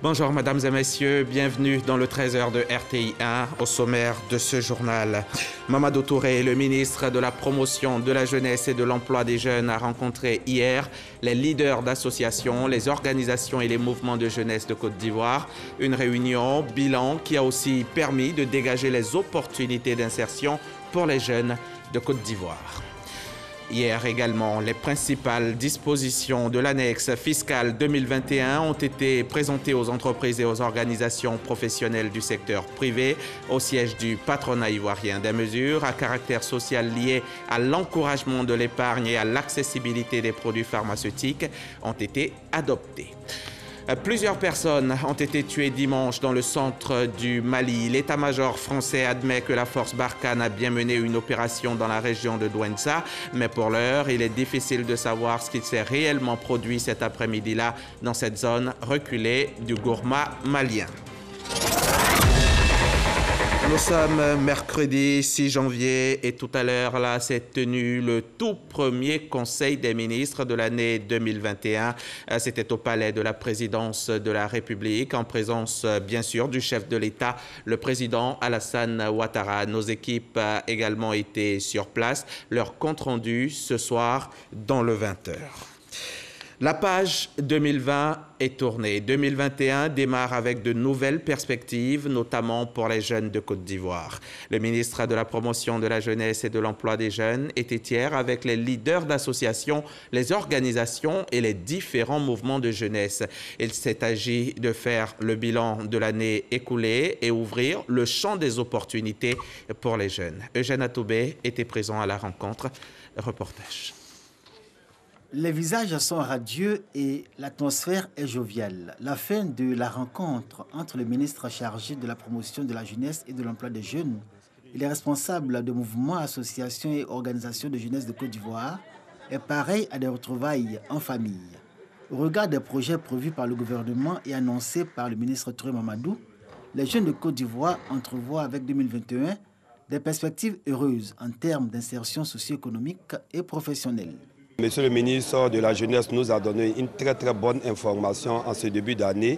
Bonjour mesdames et messieurs, bienvenue dans le 13h de RTI1. Au sommaire de ce journal, Mamadou Touré, le ministre de la Promotion de la Jeunesse et de l'Emploi des Jeunes, a rencontré hier les leaders d'associations, les organisations et les mouvements de jeunesse de Côte d'Ivoire. Une réunion bilan qui a aussi permis de dégager les opportunités d'insertion pour les jeunes de Côte d'Ivoire. Hier également, les principales dispositions de l'annexe fiscale 2021 ont été présentées aux entreprises et aux organisations professionnelles du secteur privé au siège du patronat ivoirien. Des mesures à caractère social liées à l'encouragement de l'épargne et à l'accessibilité des produits pharmaceutiques ont été adoptées. Plusieurs personnes ont été tuées dimanche dans le centre du Mali. L'état-major français admet que la force Barkhane a bien mené une opération dans la région de Douentza, mais pour l'heure, il est difficile de savoir ce qui s'est réellement produit cet après-midi-là dans cette zone reculée du Gourma malien. Nous sommes mercredi 6 janvier et tout à l'heure, là, s'est tenu le tout premier Conseil des ministres de l'année 2021. C'était au palais de la présidence de la République, en présence, bien sûr, du chef de l'État, le président Alassane Ouattara. Nos équipes ont également été sur place. Leur compte-rendu ce soir dans le 20h. La page 2020 est tournée. 2021 démarre avec de nouvelles perspectives, notamment pour les jeunes de Côte d'Ivoire. Le ministre de la Promotion de la Jeunesse et de l'Emploi des Jeunes était hier avec les leaders d'associations, les organisations et les différents mouvements de jeunesse. Il s'est agi de faire le bilan de l'année écoulée et ouvrir le champ des opportunités pour les jeunes. Eugène Atoubé était présent à la rencontre. Reportage. Les visages sont radieux et l'atmosphère est joviale. La fin de la rencontre entre le ministre chargé de la promotion de la jeunesse et de l'emploi des jeunes et les responsables de mouvements, associations et organisations de jeunesse de Côte d'Ivoire est pareil à des retrouvailles en famille. Au regard des projets prévus par le gouvernement et annoncés par le ministre Touré Mamadou, les jeunes de Côte d'Ivoire entrevoient avec 2021 des perspectives heureuses en termes d'insertion socio-économique et professionnelle. Monsieur le ministre de la Jeunesse nous a donné une très bonne information en ce début d'année,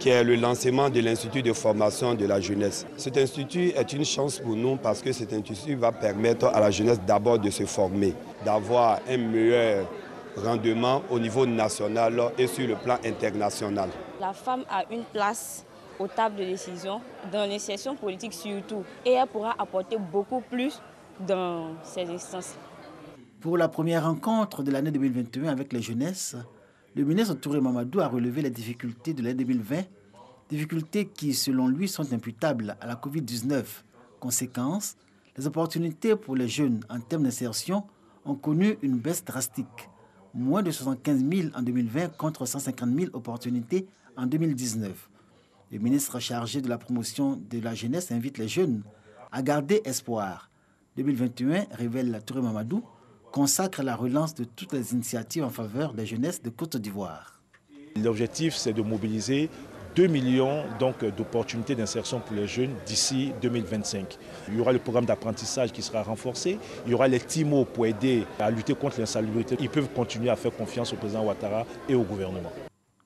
qui est le lancement de l'Institut de formation de la jeunesse. Cet institut est une chance pour nous parce que cet institut va permettre à la jeunesse d'abord de se former, d'avoir un meilleur rendement au niveau national et sur le plan international. La femme a une place aux tables de décision, dans l'insertion politique surtout, et elle pourra apporter beaucoup plus dans ces instances. Pour la première rencontre de l'année 2021 avec les jeunesses, le ministre Touré Mamadou a relevé les difficultés de l'année 2020, difficultés qui, selon lui, sont imputables à la Covid-19. Conséquence, les opportunités pour les jeunes en termes d'insertion ont connu une baisse drastique. Moins de 75 000 en 2020 contre 150 000 opportunités en 2019. Le ministre chargé de la promotion de la jeunesse invite les jeunes à garder espoir. 2021, révèle Touré Mamadou, consacre la relance de toutes les initiatives en faveur des jeunesses de Côte d'Ivoire. L'objectif, c'est de mobiliser 2 millions d'opportunités d'insertion pour les jeunes d'ici 2025. Il y aura le programme d'apprentissage qui sera renforcé. Il y aura les TIMO pour aider à lutter contre l'insalubrité. Ils peuvent continuer à faire confiance au président Ouattara et au gouvernement.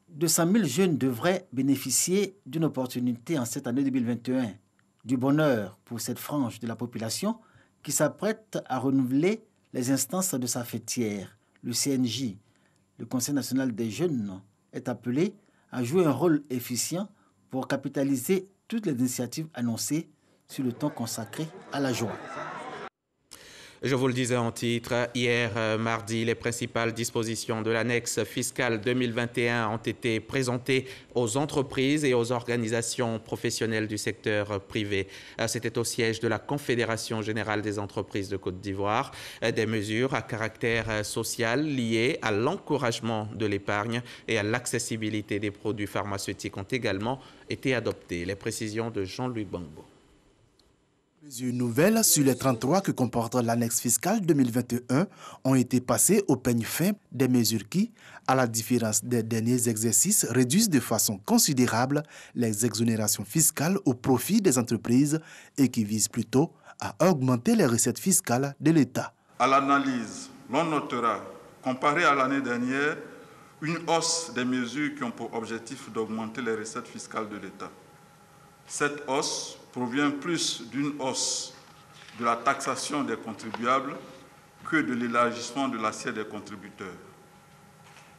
200 000 jeunes devraient bénéficier d'une opportunité en cette année 2021. Du bonheur pour cette frange de la population qui s'apprête à renouveler les instances de sa fêtière. Le CNJ, le Conseil national des jeunes, est appelé à jouer un rôle efficient pour capitaliser toutes les initiatives annoncées sur le temps consacré à la joie. Je vous le disais en titre, hier mardi, les principales dispositions de l'annexe fiscale 2021 ont été présentées aux entreprises et aux organisations professionnelles du secteur privé. C'était au siège de la Confédération générale des entreprises de Côte d'Ivoire. Des mesures à caractère social liées à l'encouragement de l'épargne et à l'accessibilité des produits pharmaceutiques ont également été adoptées. Les précisions de Jean-Louis Bangbo. Plusieurs nouvelles sur les 33 que comporte l'annexe fiscale 2021 ont été passées au peigne fin, des mesures qui, à la différence des derniers exercices, réduisent de façon considérable les exonérations fiscales au profit des entreprises et qui visent plutôt à augmenter les recettes fiscales de l'État. À l'analyse, l'on notera, comparé à l'année dernière, une hausse des mesures qui ont pour objectif d'augmenter les recettes fiscales de l'État. Cette hausse provient plus d'une hausse de la taxation des contribuables que de l'élargissement de l'assiette des contributeurs.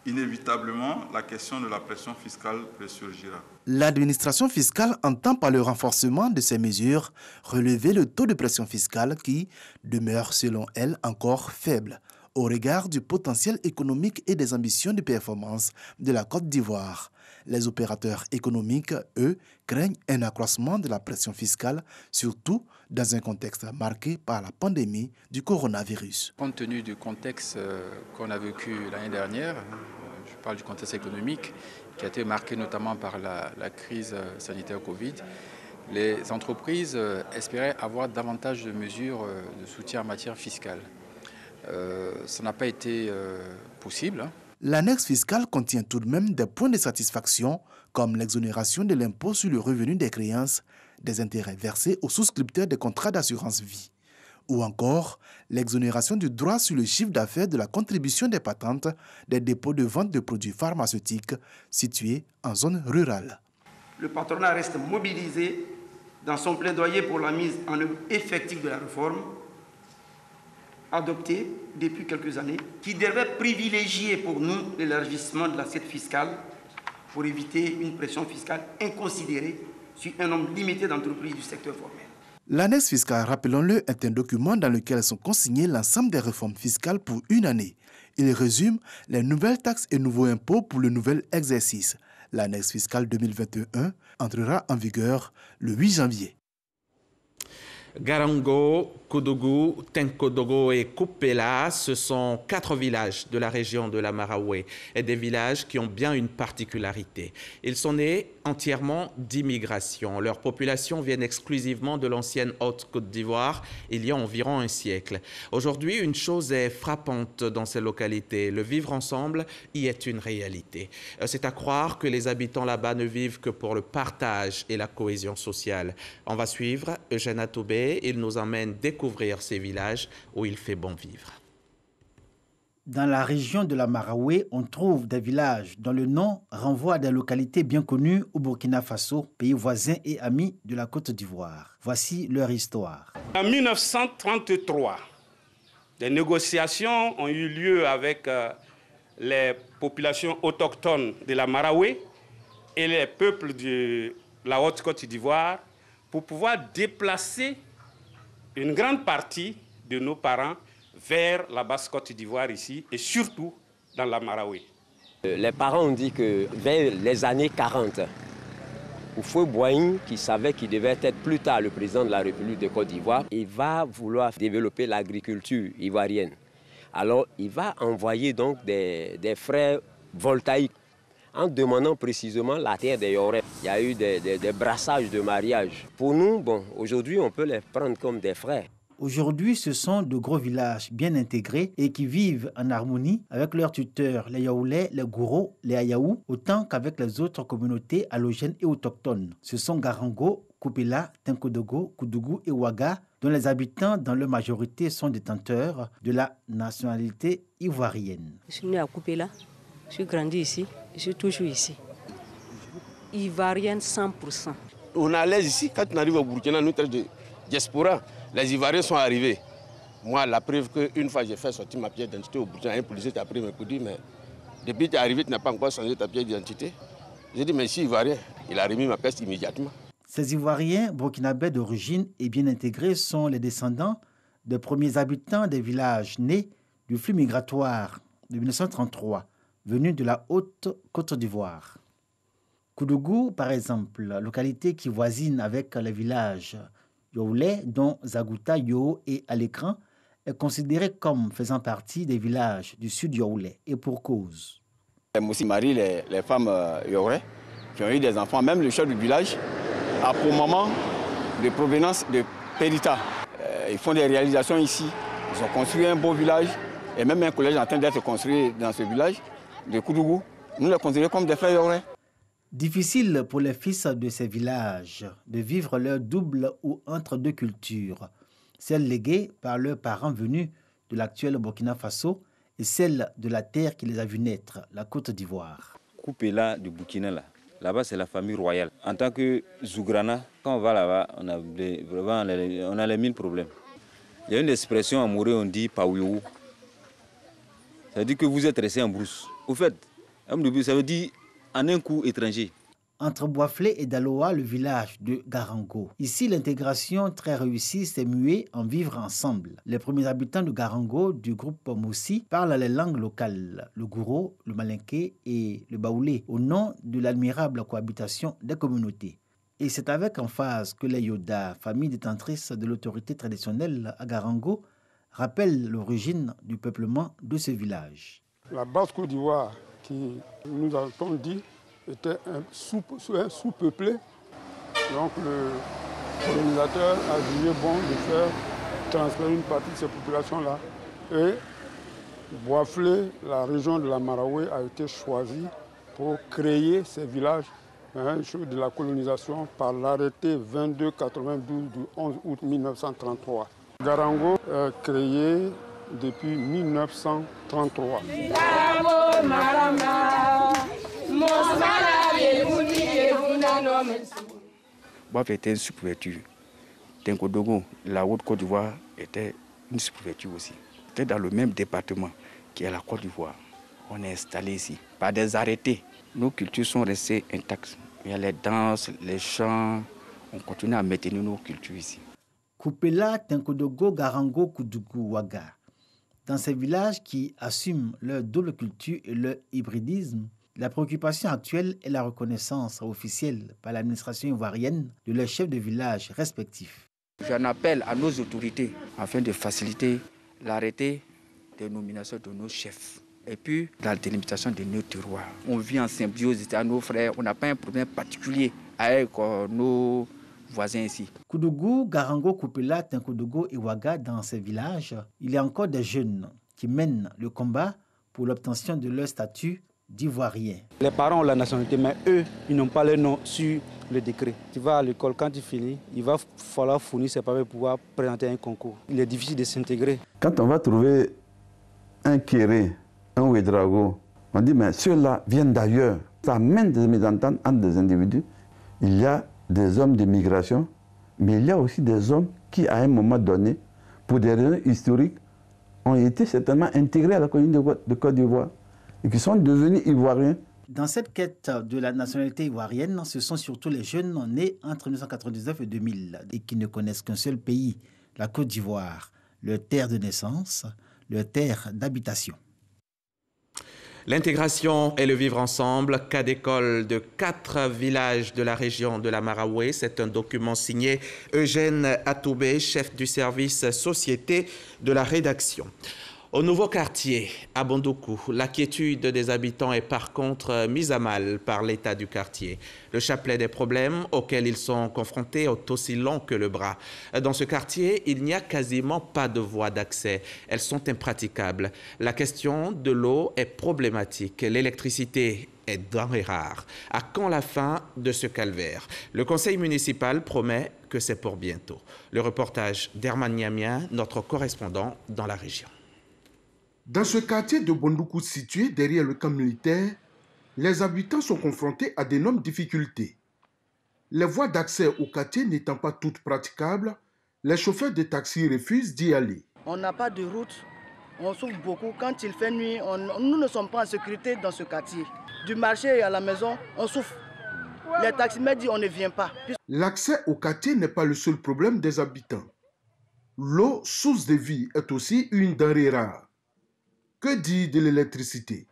Inévitablement, la question de la pression fiscale ressurgira. L'administration fiscale entend par le renforcement de ces mesures relever le taux de pression fiscale qui demeure selon elle encore faible au regard du potentiel économique et des ambitions de performance de la Côte d'Ivoire. Les opérateurs économiques, eux, craignent un accroissement de la pression fiscale, surtout dans un contexte marqué par la pandémie du coronavirus. Compte tenu du contexte qu'on a vécu l'année dernière, je parle du contexte économique, qui a été marqué notamment par la crise sanitaire Covid, les entreprises espéraient avoir davantage de mesures de soutien en matière fiscale. Ça n'a pas été possible. L'annexe fiscale contient tout de même des points de satisfaction, comme l'exonération de l'impôt sur le revenu des créances, des intérêts versés aux souscripteurs des contrats d'assurance vie, ou encore l'exonération du droit sur le chiffre d'affaires de la contribution des patentes des dépôts de vente de produits pharmaceutiques situés en zone rurale. Le patronat reste mobilisé dans son plaidoyer pour la mise en œuvre effective de la réforme adoptée depuis quelques années, qui devait privilégier pour nous l'élargissement de l'assiette fiscale pour éviter une pression fiscale inconsidérée sur un nombre limité d'entreprises du secteur formel. L'annexe fiscale, rappelons-le, est un document dans lequel sont consignées l'ensemble des réformes fiscales pour une année. Il résume les nouvelles taxes et nouveaux impôts pour le nouvel exercice. L'annexe fiscale 2021 entrera en vigueur le 8 janvier. Garango, Koudougou, Tenkodogo et Kupela, ce sont 4 villages de la région de la Maraoué et des villages qui ont bien une particularité. Ils sont nés entièrement d'immigration. Leur population vient exclusivement de l'ancienne Haute-Côte d'Ivoire il y a environ un siècle. Aujourd'hui, une chose est frappante dans ces localités. Le vivre ensemble y est une réalité. C'est à croire que les habitants là-bas ne vivent que pour le partage et la cohésion sociale. On va suivre Eugène Atoubé. Il nous emmène découvrir ces villages où il fait bon vivre. Dans la région de la Maraoué, on trouve des villages dont le nom renvoie à des localités bien connues au Burkina Faso, pays voisin et ami de la Côte d'Ivoire. Voici leur histoire. En 1933, des négociations ont eu lieu avec les populations autochtones de la Maraoué et les peuples de la Haute-Côte d'Ivoire pour pouvoir déplacer une grande partie de nos parents vers la Basse-Côte d'Ivoire ici et surtout dans la Maraoué. Les parents ont dit que vers les années 40, Houphouët Boigny, qui savait qu'il devait être plus tard le président de la République de Côte d'Ivoire, il va vouloir développer l'agriculture ivoirienne. Alors il va envoyer donc des frères voltaïques en demandant précisément la terre des Yoré. Il y a eu des brassages de mariage. Pour nous, bon, aujourd'hui, on peut les prendre comme des frères. Aujourd'hui, ce sont de gros villages bien intégrés et qui vivent en harmonie avec leurs tuteurs, les Yaoulais, les Gouro, les Ayaou, autant qu'avec les autres communautés allogènes et autochtones. Ce sont Garango, Kupela, Tenkodogo, Koudougou et Ouaga, dont les habitants, dans leur majorité, sont détenteurs de la nationalité ivoirienne. Je suis né à Kupela, je suis grandi ici, je suis toujours ici. Ivoirienne 100%. On est à l'aise ici, quand on arrive au Burkina, nous traitons de diaspora. Les Ivoiriens sont arrivés. Moi, la preuve qu'une fois j'ai fait sortir ma pièce d'identité au Burkina, un policier t'a pris me dit, mais depuis que tu es arrivé, tu n'as pas encore changé ta pièce d'identité. J'ai dit, mais je suis Ivoirien. Il a remis ma pièce immédiatement. Ces Ivoiriens burkinabés d'origine et bien intégrés sont les descendants des premiers habitants des villages nés du flux migratoire de 1933, venus de la Haute-Côte d'Ivoire. Koudougou, par exemple, localité qui voisine avec les villages Yaoulé, dont Zagouta, Yo et Alécran, est considérée comme faisant partie des villages du sud Yaoulé, et pour cause. Moussi marie les femmes Yaoulé qui ont eu des enfants, même le chef du village a pour moment de provenance de Périta. Ils font des réalisations ici, ils ont construit un beau village, et même un collège en train d'être construit dans ce village de Koudougou. Nous les considérons comme des frères Yaoulé. Difficile pour les fils de ces villages de vivre leur double ou entre deux cultures, celle léguée par leurs parents venus de l'actuel Burkina Faso et celle de la terre qui les a vus naître, la Côte d'Ivoire. Coupé-là du Burkina, là-bas c'est la famille royale. En tant que Zougrana, quand on va là-bas, on a les 1000 problèmes. Il y a une expression en Moré, on dit Paouiou. Ça veut dire que vous êtes resté en brousse. Au fait, ça veut dire en un coup étranger. Entre Boisflé et Daloa, le village de Garango. Ici, l'intégration très réussie s'est muée en vivre ensemble. Les premiers habitants de Garango, du groupe Moussi, parlent les langues locales, le gouro, le malinké et le baoulé, au nom de l'admirable cohabitation des communautés. Et c'est avec emphase que les Yoda, famille détentrice de l'autorité traditionnelle à Garango, rappellent l'origine du peuplement de ce village. La Basse-Côte d'Ivoire, qui nous avons dit, était un sous-peuplé. Donc le colonisateur a jugé bon de faire transférer une partie de ces populations-là. Et Boisflé, la région de la Maraoué, a été choisie pour créer ces villages de la colonisation par l'arrêté 2292 du 11 août 1933. Garango est créé depuis 1933. Boisflé était une sous-préfecture. Tenkodogo, la Haute-Côte d'Ivoire, était une sous-préfecture aussi. C'était dans le même département qui est la Côte d'Ivoire. On est installé ici par des arrêtés. Nos cultures sont restées intactes. Il y a les danses, les chants. On continue à maintenir nos cultures ici. Koupela, Tenkodogo, Garango, Koudougou, Ouaga. Dans ces villages qui assument leur double culture et leur hybridisme, la préoccupation actuelle est la reconnaissance officielle par l'administration ivoirienne de leurs chefs de village respectifs. J'en appelle à nos autorités afin de faciliter l'arrêté de nomination de nos chefs et puis la délimitation de nos terroirs. On vit en symbiose à nos frères, on n'a pas un problème particulier avec nos voisins ici. Koudougou, Garango, Koupela, Tenkodogo et Ouaga, dans ces villages, il y a encore des jeunes qui mènent le combat pour l'obtention de leur statut d'Ivoirien. Les parents ont la nationalité, mais eux, ils n'ont pas leur nom sur le décret. Tu vas à l'école, quand tu finis, il va falloir fournir ses papiers pour pouvoir présenter un concours. Il est difficile de s'intégrer. Quand on va trouver un Kéré, un Ouedraogo, on dit, mais ceux-là viennent d'ailleurs. Ça amène des mésententes entre des individus. Il y a des hommes de migration, mais il y a aussi des hommes qui, à un moment donné, pour des raisons historiques, ont été certainement intégrés à la communauté de Côte d'Ivoire et qui sont devenus ivoiriens. Dans cette quête de la nationalité ivoirienne, ce sont surtout les jeunes nés entre 1999 et 2000 et qui ne connaissent qu'un seul pays, la Côte d'Ivoire, leur terre de naissance, leur terre d'habitation. L'intégration et le vivre ensemble, cas d'école de 4 villages de la région de la Maraoué. C'est un document signé Eugène Atoubé, chef du service société de la rédaction. Au nouveau quartier, à Bondoukou, l'inquiétude des habitants est par contre mise à mal par l'état du quartier. Le chapelet des problèmes auxquels ils sont confrontés est aussi long que le bras. Dans ce quartier, il n'y a quasiment pas de voies d'accès. Elles sont impraticables. La question de l'eau est problématique. L'électricité est denrée rare. À quand la fin de ce calvaire? Le conseil municipal promet que c'est pour bientôt. Le reportage d'Herman Niamien, notre correspondant dans la région. Dans ce quartier de Bondoukou situé derrière le camp militaire, les habitants sont confrontés à d'énormes difficultés. Les voies d'accès au quartier n'étant pas toutes praticables, les chauffeurs de taxi refusent d'y aller. On n'a pas de route, on souffre beaucoup. Quand il fait nuit, nous ne sommes pas en sécurité dans ce quartier. Du marché à la maison, on souffre. Les taximètres disent on ne vient pas. L'accès au quartier n'est pas le seul problème des habitants. L'eau, source de vie, est aussi une denrée rare. Que dire de l'électricité?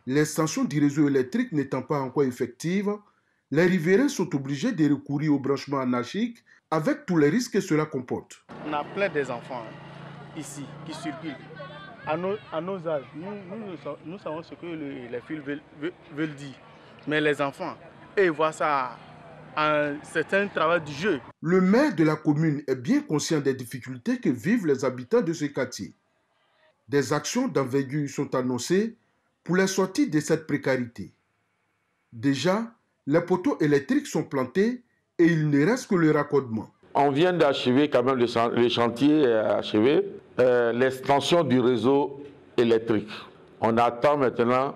L'extension du réseau électrique n'étant pas encore effective, les riverains sont obligés de recourir au branchement anarchique avec tous les risques que cela comporte. On a plein d'enfants ici qui circulent. À nos âges, nous savons ce que les fils veulent dire. Mais les enfants, ils voient ça un certain travail du jeu. Le maire de la commune est bien conscient des difficultés que vivent les habitants de ce quartier. Des actions d'envergure sont annoncées pour les sortir de cette précarité. Déjà, les poteaux électriques sont plantés et il ne reste que le raccordement. On vient d'achever quand même le chantier est achevé. L'extension du réseau électrique. On attend maintenant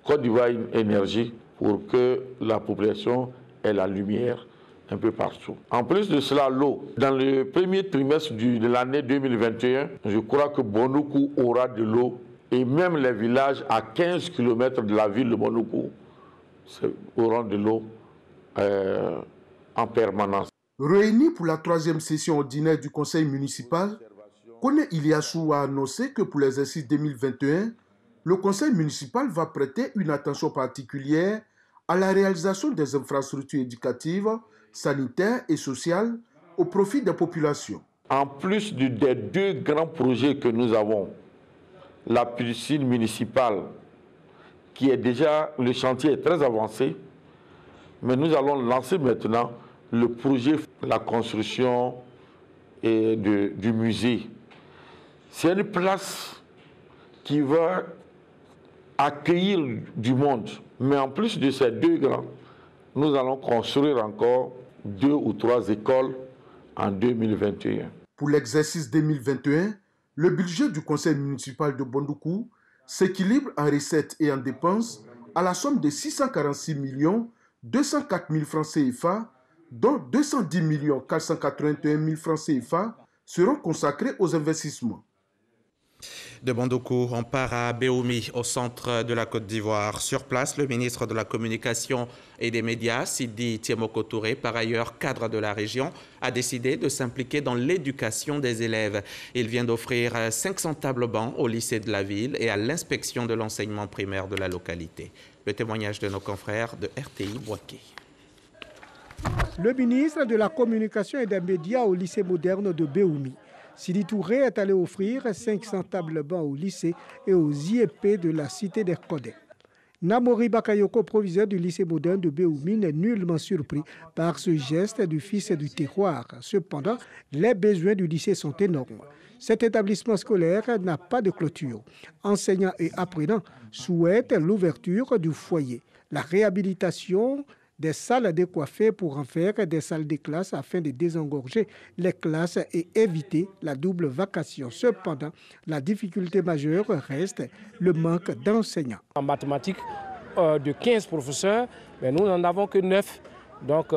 Côte d'Ivoire Énergie pour que la population ait la lumière un peu partout. En plus de cela, l'eau. Dans le premier trimestre de l'année 2021, je crois que Bonoukou aura de l'eau et même les villages à 15 km de la ville de Bonoukou auront de l'eau en permanence. Réunis pour la 3e session ordinaire du conseil municipal, Kone Iliassou a annoncé que pour l'exercice 2021, le conseil municipal va prêter une attention particulière à la réalisation des infrastructures éducatives, sanitaires et sociales au profit des populations. En plus des 2 grands projets que nous avons, la piscine municipale, qui est déjà, le chantier est très avancé, mais nous allons lancer maintenant le projet, la construction du musée. C'est une place qui va accueillir du monde. Mais en plus de ces 2 grands, nous allons construire encore 2 ou 3 écoles en 2021. Pour l'exercice 2021, le budget du conseil municipal de Bondoukou s'équilibre en recettes et en dépenses à la somme de 646 204 000 francs CFA, dont 210 481 000 francs CFA seront consacrés aux investissements. De Bondoukou, on part à Béoumi, au centre de la Côte d'Ivoire. Sur place, le ministre de la Communication et des Médias, Sidi Tiemoko Touré, par ailleurs cadre de la région, a décidé de s'impliquer dans l'éducation des élèves. Il vient d'offrir 500 tables bancs au lycée de la ville et à l'inspection de l'enseignement primaire de la localité. Le témoignage de nos confrères de RTI Boaké. Le ministre de la Communication et des Médias au lycée moderne de Béoumi. Sidi Touré est allé offrir 500 tables bancs au lycée et aux IEP de la cité des Codets. Namori Bakayoko, proviseur du lycée moderne de Béoumi, n'est nullement surpris par ce geste du fils du terroir. Cependant, les besoins du lycée sont énormes. Cet établissement scolaire n'a pas de clôture. Enseignants et apprenants souhaitent l'ouverture du foyer, la réhabilitation des salles décoiffées pour en faire des salles de classe afin de désengorger les classes et éviter la double vacation. Cependant, la difficulté majeure reste le manque d'enseignants. En mathématiques, de 15 professeurs, mais nous n'en avons que 9. Donc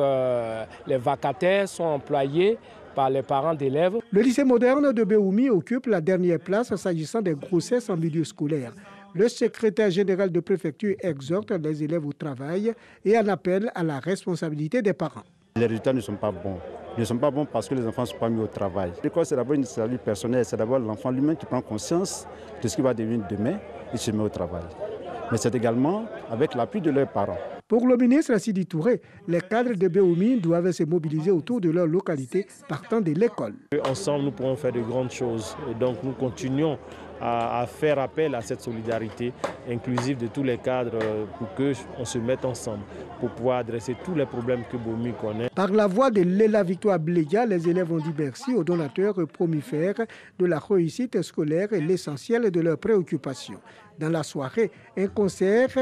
les vacataires sont employés par les parents d'élèves. Le lycée moderne de Béoumi occupe la dernière place s'agissant des grossesses en milieu scolaire. Le secrétaire général de préfecture exhorte les élèves au travail et en appelle à la responsabilité des parents. Les résultats ne sont pas bons. Ils ne sont pas bons parce que les enfants ne sont pas mis au travail. L'école, c'est d'abord une initiative personnelle. C'est d'abord l'enfant lui-même qui prend conscience de ce qu'il va devenir demain et se met au travail. Mais c'est également avec l'appui de leurs parents. Pour le ministre Sidi Touré, les cadres de Béoumi doivent se mobiliser autour de leur localité partant de l'école. Ensemble, nous pourrons faire de grandes choses. Et donc, nous continuons à faire appel à cette solidarité inclusive de tous les cadres pour qu'on se mette ensemble pour pouvoir adresser tous les problèmes que Béoumi connaît. Par la voix de Léla Victoire Bléga, les élèves ont dit merci aux donateurs promifères de la réussite scolaire et l'essentiel de leurs préoccupations. Dans la soirée, un concert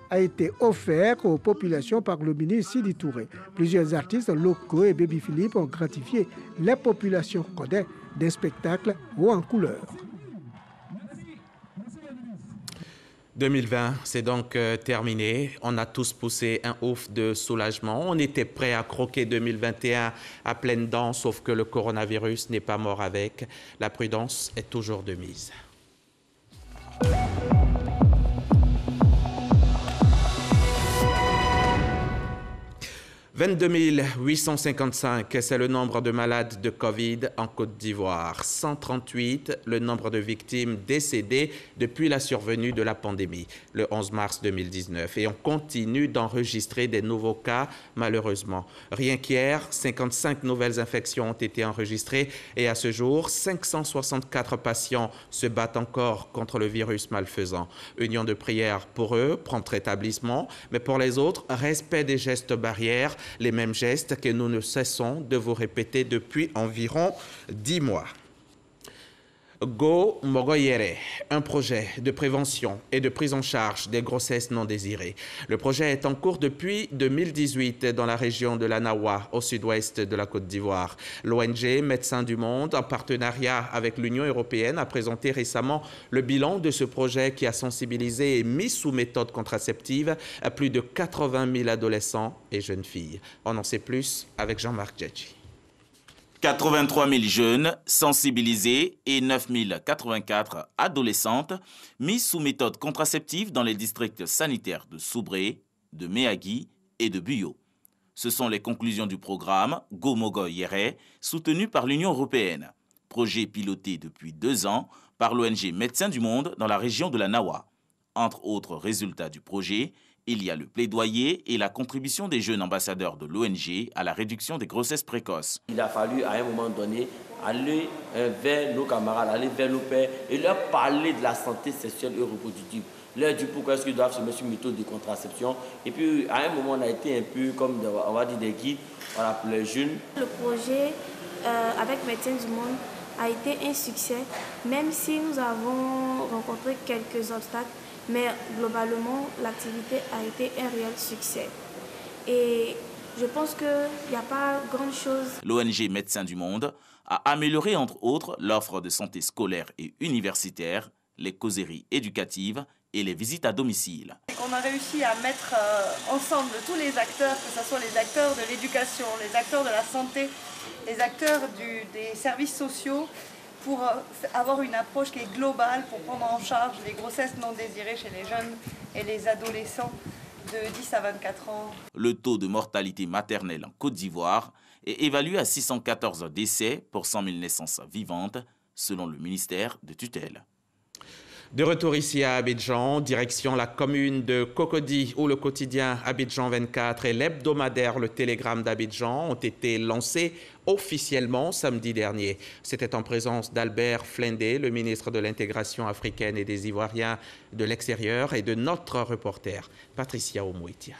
a été offert aux populations par le ministre Sidi Touré. Plusieurs artistes locaux et Baby Philippe ont gratifié les populations codées des spectacles hauts en couleur. 2020, c'est donc terminé. On a tous poussé un ouf de soulagement. On était prêt à croquer 2021 à pleines dents, sauf que le coronavirus n'est pas mort avec. La prudence est toujours de mise. 22 855, c'est le nombre de malades de Covid en Côte d'Ivoire. 138, le nombre de victimes décédées depuis la survenue de la pandémie, le 11 mars 2019. Et on continue d'enregistrer des nouveaux cas, malheureusement. Rien qu'hier, 55 nouvelles infections ont été enregistrées et à ce jour, 564 patients se battent encore contre le virus malfaisant. Union de prière pour eux, prompt rétablissement, mais pour les autres, respect des gestes barrières, les mêmes gestes que nous ne cessons de vous répéter depuis environ 10 mois. Go Mogoyere, un projet de prévention et de prise en charge des grossesses non désirées. Le projet est en cours depuis 2018 dans la région de la Nawa, au sud-ouest de la Côte d'Ivoire. L'ONG Médecins du Monde, en partenariat avec l'Union européenne, a présenté récemment le bilan de ce projet qui a sensibilisé et mis sous méthode contraceptive à plus de 80 000 adolescents et jeunes filles. On en sait plus avec Jean-Marc Djedji. 83 000 jeunes sensibilisés et 9 084 adolescentes mises sous méthode contraceptive dans les districts sanitaires de Soubré, de Méagui et de Buyo. Ce sont les conclusions du programme Go Mogoyere, soutenu par l'Union européenne. Projet piloté depuis 2 ans par l'ONG Médecins du Monde dans la région de la Nawa. Entre autres résultats du projet, il y a le plaidoyer et la contribution des jeunes ambassadeurs de l'ONG à la réduction des grossesses précoces. Il a fallu à un moment donné aller vers nos camarades, aller vers nos pères et leur parler de la santé sexuelle et reproductive. Leur dire pourquoi est-ce qu'ils doivent se mettre sur une méthode de contraception. Et puis à un moment on a été un peu comme on va dire des guides pour les jeunes. Le projet avec Médecins du Monde a été un succès, même si nous avons rencontré quelques obstacles. Mais globalement, l'activité a été un réel succès. Et je pense qu'il n'y a pas grand chose. L'ONG Médecins du Monde a amélioré entre autres l'offre de santé scolaire et universitaire, les causeries éducatives et les visites à domicile. On a réussi à mettre ensemble tous les acteurs, que ce soit les acteurs de l'éducation, les acteurs de la santé, les acteurs des services sociaux, pour avoir une approche qui est globale pour prendre en charge les grossesses non désirées chez les jeunes et les adolescents de 10 à 24 ans. Le taux de mortalité maternelle en Côte d'Ivoire est évalué à 614 décès pour 100 000 naissances vivantes, selon le ministère de tutelle. De retour ici à Abidjan, direction la commune de Cocody, où le quotidien Abidjan 24 et l'hebdomadaire Le Télégramme d'Abidjan ont été lancés officiellement samedi dernier. C'était en présence d'Albert Flindé, le ministre de l'Intégration africaine et des Ivoiriens de l'extérieur, et de notre reporter Patricia Omouitia.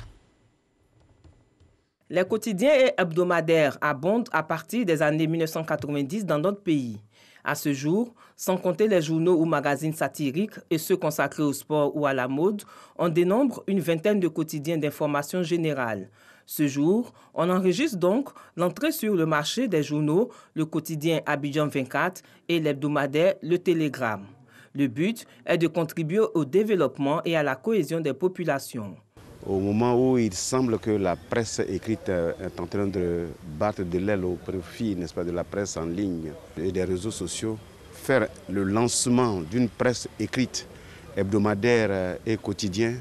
Les quotidiens et hebdomadaires abondent à partir des années 1990 dans notre pays. À ce jour, sans compter les journaux ou magazines satiriques et ceux consacrés au sport ou à la mode, on dénombre une vingtaine de quotidiens d'information générale. Ce jour, on enregistre donc l'entrée sur le marché des journaux, le quotidien Abidjan 24 et l'hebdomadaire Le Télégramme. Le but est de contribuer au développement et à la cohésion des populations. Au moment où il semble que la presse écrite est en train de battre de l'aile au profit, n'est-ce pas, de la presse en ligne et des réseaux sociaux, faire le lancement d'une presse écrite, hebdomadaire et quotidien,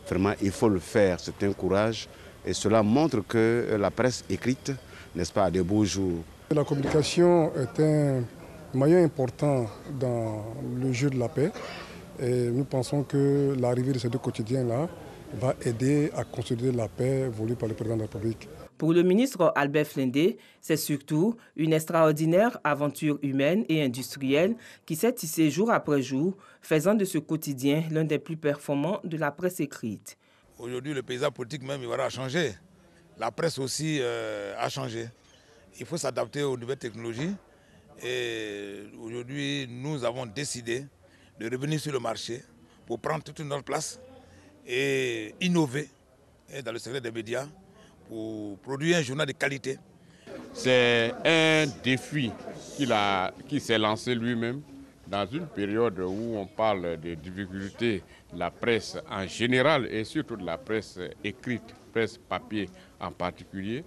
vraiment il faut le faire, c'est un courage et cela montre que la presse écrite, n'est-ce pas, a de beaux jours. La communication est un maillon important dans le jeu de la paix et nous pensons que l'arrivée de ces 2 quotidiens-là va aider à consolider la paix voulue par le président de la République. Pour le ministre Albert Flindé, c'est surtout une extraordinaire aventure humaine et industrielle qui s'est tissée jour après jour, faisant de ce quotidien l'un des plus performants de la presse écrite. Aujourd'hui, le paysage politique même a changé. La presse aussi a changé. Il faut s'adapter aux nouvelles technologies. Et aujourd'hui, nous avons décidé de revenir sur le marché pour prendre toute une autre place et innover dans le secteur des médias pour produire un journal de qualité. C'est un défi qui s'est lancé lui-même dans une période où on parle des difficultés de la presse en général et surtout de la presse écrite, presse papier en particulier.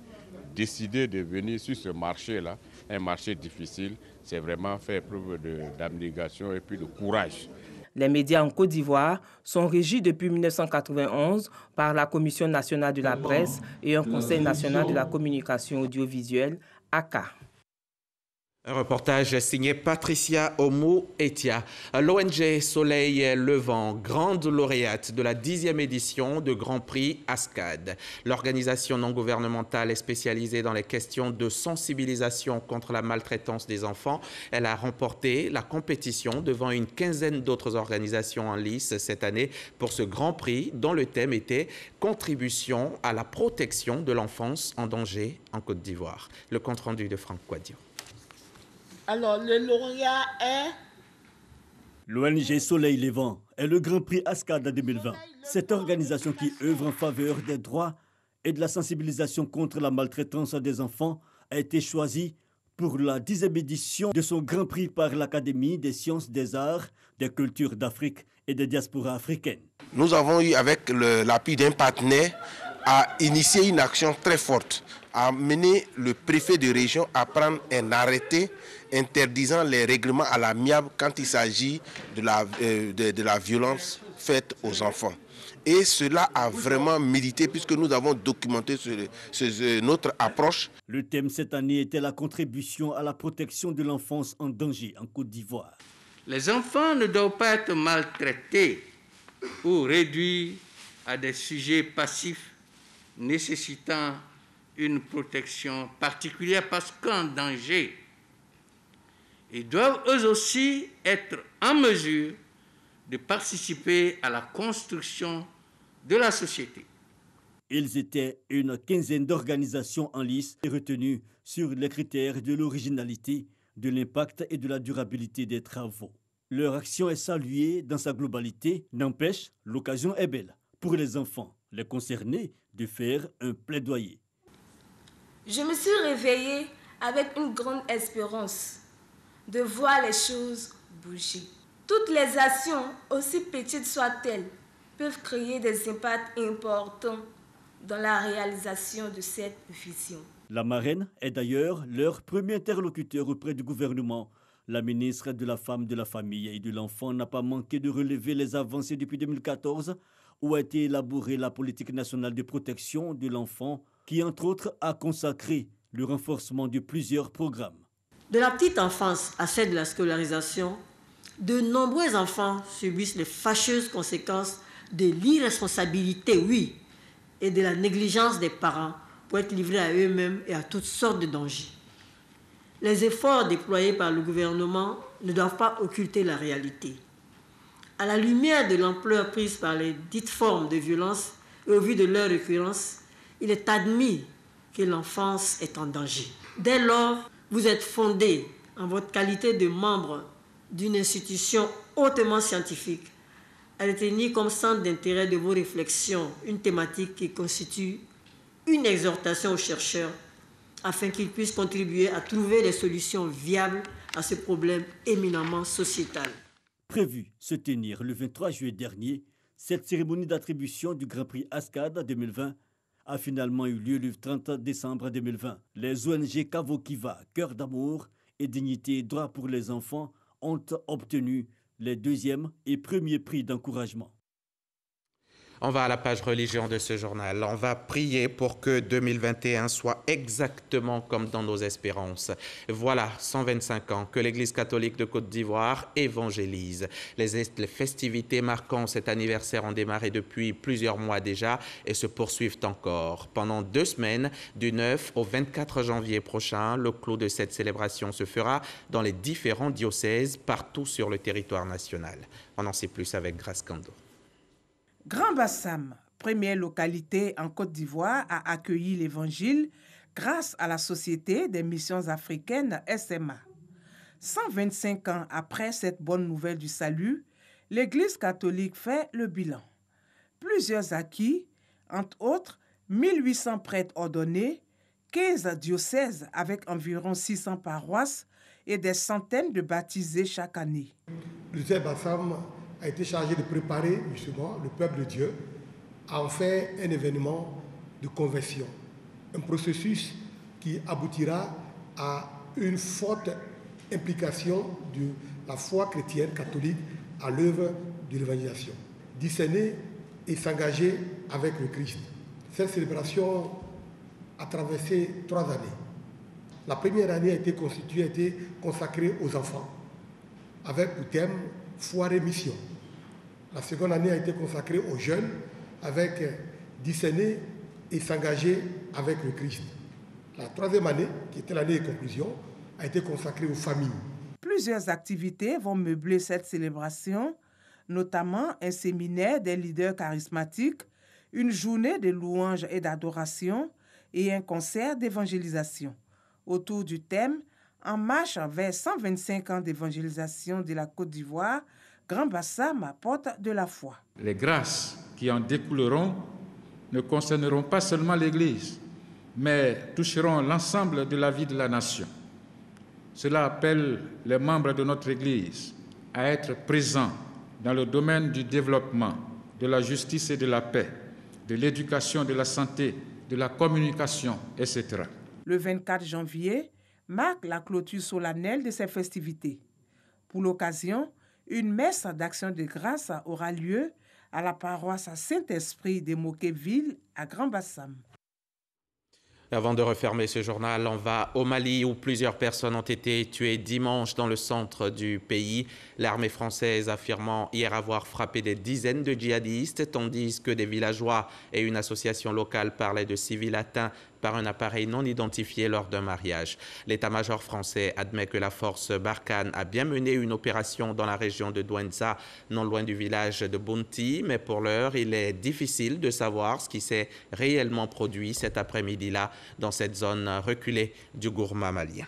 Décider de venir sur ce marché-là, un marché difficile, c'est vraiment faire preuve d'abnégation et puis de courage. Les médias en Côte d'Ivoire sont régis depuis 1991 par la Commission nationale de la presse et un Conseil national de la communication audiovisuelle, ACA. Un reportage signé Patricia Omouitia. L'ONG Soleil Levant, grande lauréate de la 10e édition de Grand Prix ASCAD. L'organisation non gouvernementale est spécialisée dans les questions de sensibilisation contre la maltraitance des enfants. Elle a remporté la compétition devant une quinzaine d'autres organisations en lice cette année pour ce Grand Prix dont le thème était « Contribution à la protection de l'enfance en danger en Côte d'Ivoire ». Le compte-rendu de Franck Quadio. Alors, le lauréat est L'ONG Soleil Levant est le Grand Prix ASCAD 2020. Cette organisation qui œuvre en faveur des droits et de la sensibilisation contre la maltraitance des enfants a été choisie pour la 10e édition de son Grand Prix par l'Académie des sciences, des arts, des cultures d'Afrique et des diasporas africaines. Nous avons eu, avec l'appui d'un partenaire, à initier une action très forte, à mener le préfet de région à prendre un arrêté interdisant les règlements à l'amiable quand il s'agit de la violence faite aux enfants. Et cela a vraiment milité puisque nous avons documenté notre approche. Le thème cette année était la contribution à la protection de l'enfance en danger en Côte d'Ivoire. Les enfants ne doivent pas être maltraités ou réduits à des sujets passifs nécessitant une protection particulière parce qu'en danger. Ils doivent eux aussi être en mesure de participer à la construction de la société. Ils étaient une quinzaine d'organisations en lice retenues sur les critères de l'originalité, de l'impact et de la durabilité des travaux. Leur action est saluée dans sa globalité. N'empêche, l'occasion est belle pour les enfants, les concernés, de faire un plaidoyer. Je me suis réveillée avec une grande espérance de voir les choses bouger. Toutes les actions, aussi petites soient-elles, peuvent créer des impacts importants dans la réalisation de cette vision. La marraine est d'ailleurs leur premier interlocuteur auprès du gouvernement. La ministre de la Femme, de la Famille et de l'Enfant n'a pas manqué de relever les avancées depuis 2014 où a été élaborée la politique nationale de protection de l'enfant qui, entre autres, a consacré le renforcement de plusieurs programmes. De la petite enfance à celle de la scolarisation, de nombreux enfants subissent les fâcheuses conséquences de l'irresponsabilité, oui, et de la négligence des parents pour être livrés à eux-mêmes et à toutes sortes de dangers. Les efforts déployés par le gouvernement ne doivent pas occulter la réalité. À la lumière de l'ampleur prise par les dites formes de violence et au vu de leur récurrence, il est admis que l'enfance est en danger. Dès lors, vous êtes fondé, en votre qualité de membre d'une institution hautement scientifique, à retenir comme centre d'intérêt de vos réflexions une thématique qui constitue une exhortation aux chercheurs afin qu'ils puissent contribuer à trouver des solutions viables à ce problème éminemment sociétal. Prévu se tenir le 23 juillet dernier, cette cérémonie d'attribution du Grand Prix ASCAD 2020 a finalement eu lieu le 30 décembre 2020. Les ONG Kavokiva, Cœur d'amour et Dignité et Droits pour les enfants ont obtenu les 2e et 1er prix d'encouragement. On va à la page religion de ce journal. On va prier pour que 2021 soit exactement comme dans nos espérances. Voilà 125 ans que l'Église catholique de Côte d'Ivoire évangélise. Les festivités marquant cet anniversaire ont démarré depuis plusieurs mois déjà et se poursuivent encore. Pendant 2 semaines, du 9 au 24 janvier prochain, le clou de cette célébration se fera dans les différents diocèses partout sur le territoire national. On en sait plus avec Grace Kando. Grand Bassam, première localité en Côte d'Ivoire, a accueilli l'Évangile grâce à la Société des missions africaines SMA. 125 ans après cette bonne nouvelle du salut, l'Église catholique fait le bilan. Plusieurs acquis, entre autres 1800 prêtres ordonnés, 15 diocèses avec environ 600 paroisses et des centaines de baptisés chaque année. Le Bassam a été chargé de préparer justement le peuple de Dieu à en faire un événement de conversion, un processus qui aboutira à une forte implication de la foi chrétienne catholique à l'œuvre de l'évangélisation. Discerner et s'engager avec le Christ. Cette célébration a traversé 3 années. La première année a été consacrée aux enfants, avec pour thème foi et mission. La seconde année a été consacrée aux jeunes avec discerner et s'engager avec le Christ. La 3e année, qui était l'année de conclusion, a été consacrée aux familles. Plusieurs activités vont meubler cette célébration, notamment un séminaire des leaders charismatiques, une journée de louanges et d'adoration et un concert d'évangélisation. Autour du thème « En marche vers 125 ans d'évangélisation de la Côte d'Ivoire », Grand Bassam apporte de la foi. Les grâces qui en découleront ne concerneront pas seulement l'Église, mais toucheront l'ensemble de la vie de la nation. Cela appelle les membres de notre Église à être présents dans le domaine du développement, de la justice et de la paix, de l'éducation, de la santé, de la communication, etc. Le 24 janvier marque la clôture solennelle de ces festivités. Pour l'occasion, une messe d'action de grâce aura lieu à la paroisse Saint-Esprit de Mokéville à Grand Bassam. Avant de refermer ce journal, on va au Mali où plusieurs personnes ont été tuées dimanche dans le centre du pays. L'armée française affirmant hier avoir frappé des dizaines de djihadistes, tandis que des villageois et une association locale parlaient de civils atteints par un appareil non identifié lors d'un mariage. L'état-major français admet que la force Barkhane a bien mené une opération dans la région de Douentza, non loin du village de Bounti, mais pour l'heure, il est difficile de savoir ce qui s'est réellement produit cet après-midi-là dans cette zone reculée du Gourma malien.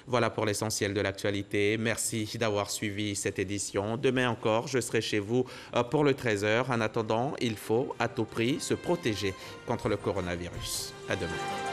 Voilà pour l'essentiel de l'actualité. Merci d'avoir suivi cette édition. Demain encore, je serai chez vous pour le 13h. En attendant, il faut à tout prix se protéger contre le coronavirus. À demain.